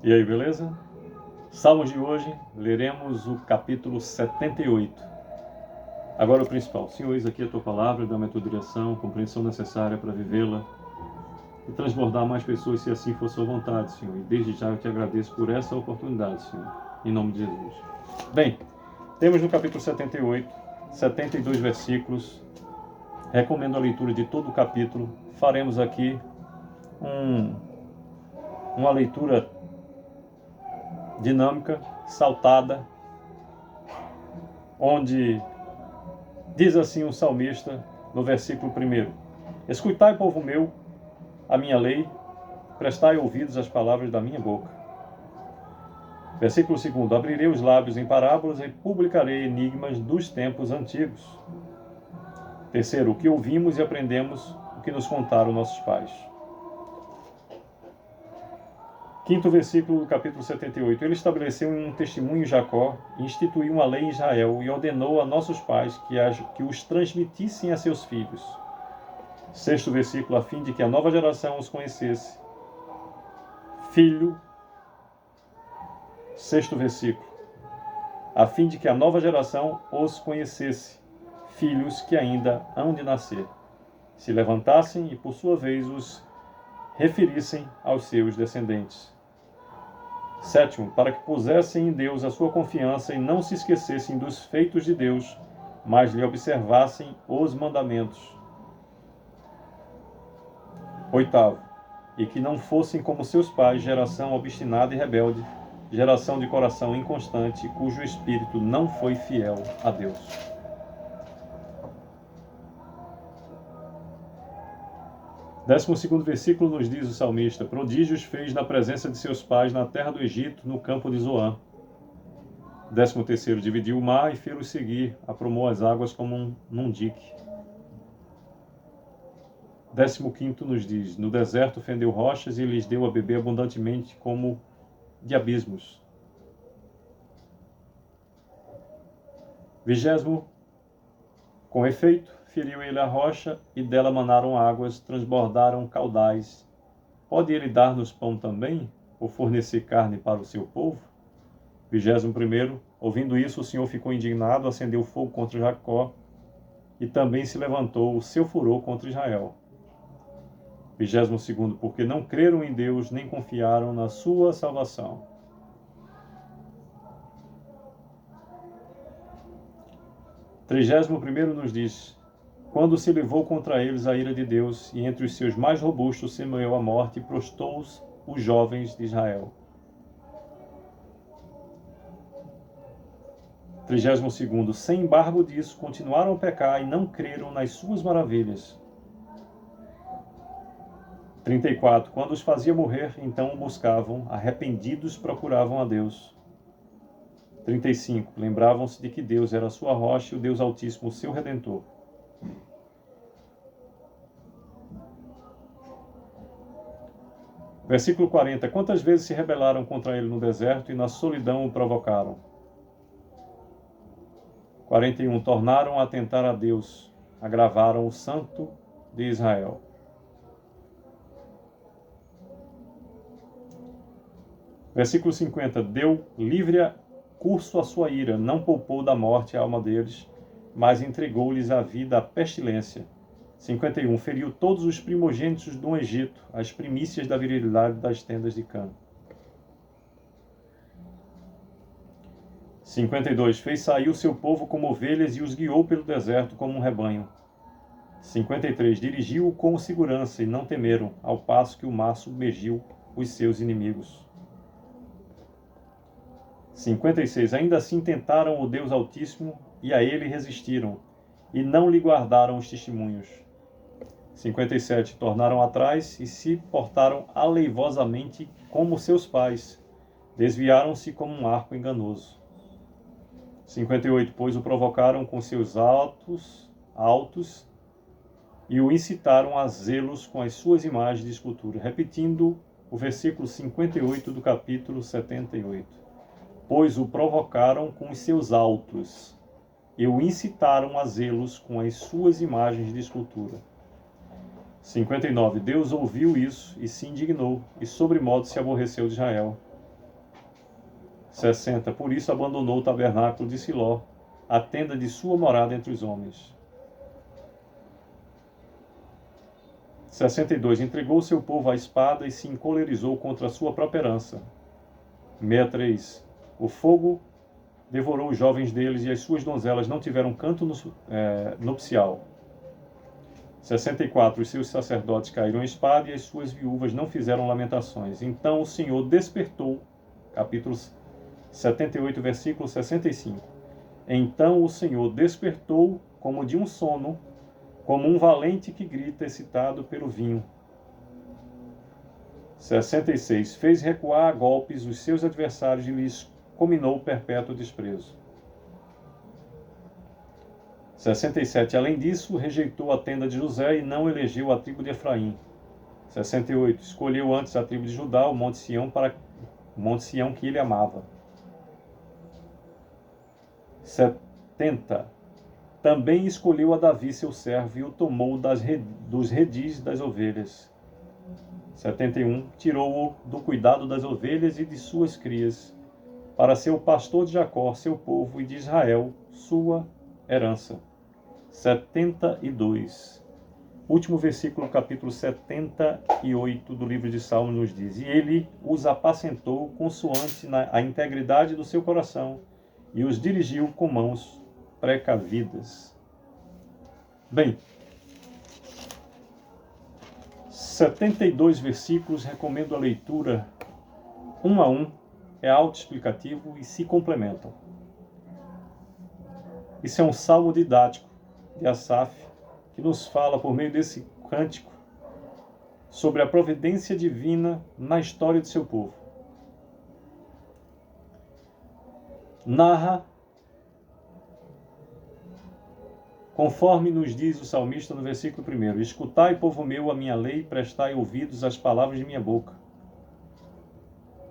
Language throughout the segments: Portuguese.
E aí, beleza? Salmos de hoje, leremos o capítulo 78. Agora o principal. Senhor, eis aqui a Tua palavra, dá-me a Tua direção, a compreensão necessária para vivê-la e transbordar mais pessoas, se assim for Sua vontade, Senhor. E desde já eu Te agradeço por essa oportunidade, Senhor, em nome de Jesus. Bem, temos no capítulo 78, 72 versículos. Recomendo a leitura de todo o capítulo. Faremos aqui uma leitura dinâmica, saltada, onde diz assim o salmista no versículo 1: Escutai, povo meu, a minha lei, prestai ouvidos às palavras da minha boca. Versículo 2: Abrirei os lábios em parábolas e publicarei enigmas dos tempos antigos. Terceiro, o que ouvimos e aprendemos, o que nos contaram nossos pais. Quinto versículo do capítulo 78. Ele estabeleceu um testemunho em Jacó, instituiu uma lei em Israel e ordenou a nossos pais que os transmitissem a seus filhos. Sexto versículo, a fim de que a nova geração os conhecesse. Sexto versículo, a fim de que a nova geração os conhecesse, filhos que ainda hão de nascer, se levantassem e por sua vez os referissem aos seus descendentes. Sétimo, para que pusessem em Deus a sua confiança e não se esquecessem dos feitos de Deus, mas lhe observassem os mandamentos. Oitavo, e que não fossem como seus pais, geração obstinada e rebelde, geração de coração inconstante, cujo espírito não foi fiel a Deus. Décimo segundo versículo nos diz o salmista: Prodígios fez na presença de seus pais na terra do Egito, no campo de Zoã. 13º, dividiu o mar e fez-os seguir, aprumou as águas como num dique. 15º nos diz: No deserto fendeu rochas e lhes deu a beber abundantemente como de abismos. 20º, com efeito, feriu ele a rocha e dela manaram águas, transbordaram caudais. Pode ele dar-nos pão também, ou fornecer carne para o seu povo? 21º, ouvindo isso, o Senhor ficou indignado, acendeu fogo contra Jacó e também se levantou o seu furor contra Israel. 22º, porque não creram em Deus, nem confiaram na sua salvação. 31º nos diz: Quando se levou contra eles a ira de Deus, e entre os seus mais robustos semeou a morte e prostrou-os os jovens de Israel. 32º, sem embargo disso, continuaram a pecar e não creram nas suas maravilhas. 34, quando os fazia morrer, então o buscavam, arrependidos procuravam a Deus. 35, lembravam-se de que Deus era a sua rocha e o Deus Altíssimo o seu Redentor. Versículo 40, quantas vezes se rebelaram contra ele no deserto e na solidão o provocaram? 41, tornaram a tentar a Deus, agravaram o Santo de Israel. Versículo 50, deu livre curso à sua ira, não poupou da morte a alma deles, mas entregou-lhes a vida à pestilência. 51, feriu todos os primogênitos do Egito, as primícias da virilidade das tendas de Cã. 52, fez sair o seu povo como ovelhas e os guiou pelo deserto como um rebanho. 53, dirigiu-o com segurança e não temeram, ao passo que o mar submergiu os seus inimigos. 56, ainda assim tentaram o Deus Altíssimo e a ele resistiram, e não lhe guardaram os testemunhos. 57, tornaram atrás e se portaram aleivosamente como seus pais, desviaram-se como um arco enganoso. 58, pois o provocaram com seus altos e o incitaram a zelos com as suas imagens de escultura. Repetindo o versículo 58 do capítulo 78. Pois o provocaram com os seus altos e o incitaram a zelos com as suas imagens de escultura. 59, Deus ouviu isso e se indignou, e sobremodo se aborreceu de Israel. 60. Por isso abandonou o tabernáculo de Siló, a tenda de sua morada entre os homens. 62. Entregou seu povo à espada e se encolerizou contra a sua própria herança. 63. O fogo devorou os jovens deles e as suas donzelas não tiveram canto nupcial. 64. Os seus sacerdotes caíram à espada e as suas viúvas não fizeram lamentações. Então o Senhor despertou, capítulo 78, versículo 65. Então o Senhor despertou como de um sono, como um valente que grita excitado pelo vinho. 66. Fez recuar a golpes os seus adversários e lhes comminou perpétuo desprezo. 67. Além disso, rejeitou a tenda de José e não elegeu a tribo de Efraim. 68. Escolheu antes a tribo de Judá, o Monte Sião, para o Monte Sião que ele amava. 70. Também escolheu a Davi, seu servo, e o tomou dos redis das ovelhas. 71. Tirou-o do cuidado das ovelhas e de suas crias, para ser o pastor de Jacó, seu povo, e de Israel, sua herança. 72. Último versículo, capítulo 78 do livro de Salmos nos diz: E ele os apacentou consoante a integridade do seu coração, e os dirigiu com mãos precavidas. Bem, 72 versículos, recomendo a leitura um a um, é autoexplicativo e se complementam. Isso é um salmo didático de Asaf, que nos fala, por meio desse cântico, sobre a providência divina na história de seu povo. Narra, conforme nos diz o salmista no versículo 1: Escutai, povo meu, a minha lei, prestai ouvidos às palavras de minha boca.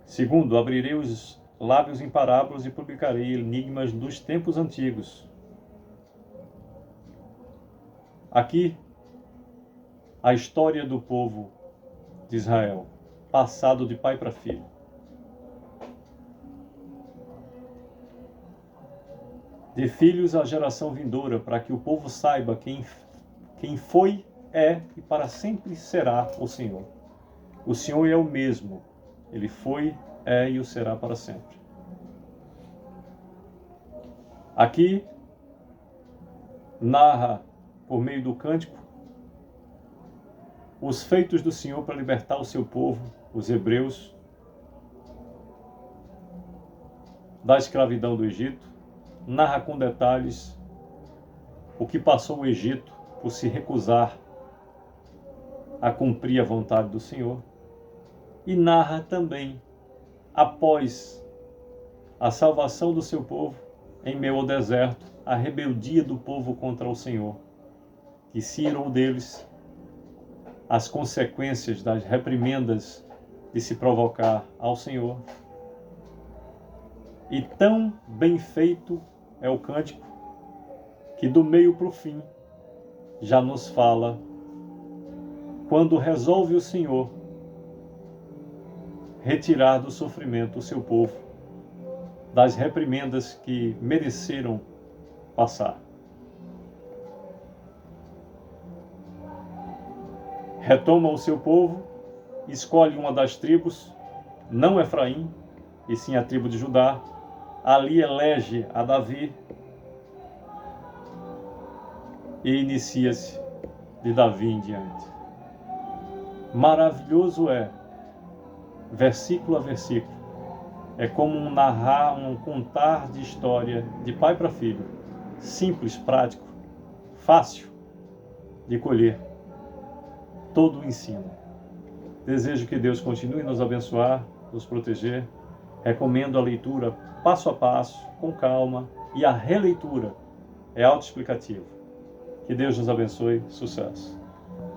2. Abrirei os lábios em parábolas e publicarei enigmas dos tempos antigos. Aqui, a história do povo de Israel, passado de pai para filho. De filhos à geração vindoura, para que o povo saiba quem foi, é e para sempre será o Senhor. O Senhor é o mesmo. Ele foi, é e o será para sempre. Aqui, narra, por meio do cântico, os feitos do Senhor para libertar o seu povo, os hebreus, da escravidão do Egito. Narra com detalhes o que passou o Egito por se recusar a cumprir a vontade do Senhor. E narra também, após a salvação do seu povo, em meio ao deserto, a rebeldia do povo contra o Senhor, que se irou deles, as consequências das reprimendas de se provocar ao Senhor. E tão bem feito é o cântico, que do meio para o fim já nos fala quando resolve o Senhor retirar do sofrimento o seu povo, das reprimendas que mereceram passar. Retoma o seu povo, escolhe uma das tribos, não Efraim, e sim a tribo de Judá. Ali elege a Davi e inicia-se de Davi em diante. Maravilhoso é, versículo a versículo, é como um narrar, um contar de história de pai para filho, simples, prático, fácil de colher todo o ensino. Desejo que Deus continue a nos abençoar, nos proteger. Recomendo a leitura passo a passo, com calma, e a releitura é autoexplicativa. Que Deus nos abençoe. Sucesso!